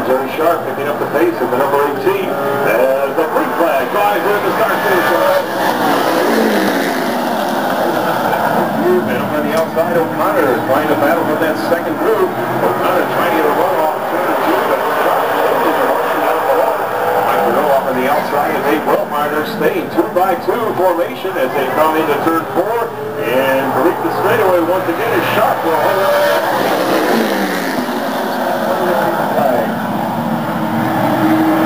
Jerry Sharp picking up the pace at the number 18. As the green flag flies in the start finish line. And over on the outside, O'Connor is trying to battle with that second group. O'Connor trying to get a run off turn 2, but Sharp is rushing out below. Mike Monroe off on the outside, and Dave Weltmeyer staying 2-by-2 formation as they come into turn 4. And to reach the straightaway once again is Sharp.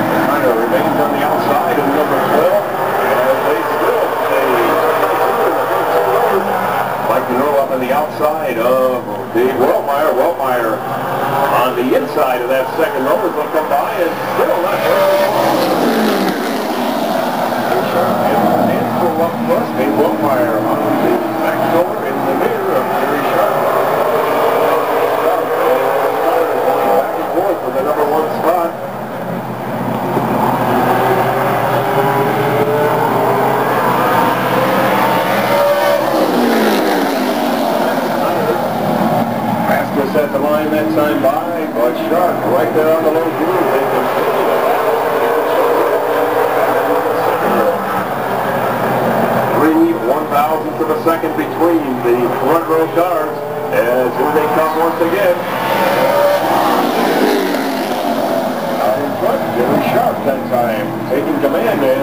O'Connor remains on the outside of number 12. As they still stay 2-by-2. Mike Monroe up on the outside of Dave Weltmeyer. Weltmeyer on the inside of that second row as they'll come by and still not and pull up plus Dave Weltmeyer on the back shoulder in the mirror of Jerry Sharp. Back and forth for the number 1 spot. At the line that time by, but Sharp right there on the low groove. They can see it. 3/1000th of a second between the front row cars as here they come once again. Out in front, Jerry Sharp that time taking command as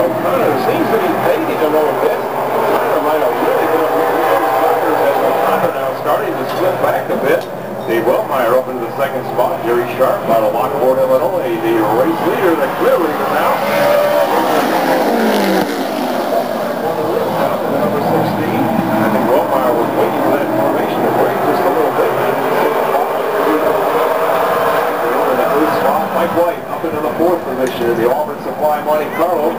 O'Connor seems to be fading a little bit. O'Connor might have really been able to move those tires as O'Connor now starting to slip back a bit. Dave Weltmeyer up into the second spot. Jerry Sharp out of Lockport, Illinois, the race leader, the clear leader now. Number 16. I think Weltmeyer was waiting for that formation to break just a little bit. In the 8th spot, Mike White up into the 4th position. The Auburn Supply Monte Carlo.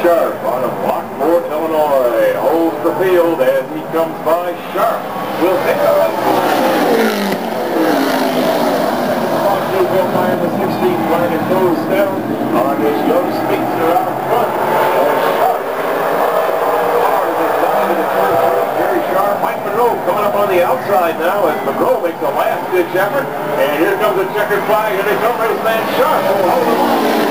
Sharp out of Lockport, Illinois, holds the field as he comes by. Sharp will take a right. Weltmeyer, the 16th flag, and goes down on his young speedster out front. Sharp. Jerry Sharp, Mike Monroe coming up on the outside now as Monroe makes a last-ditch effort. And here comes the checkered flag, and they come race man Sharp.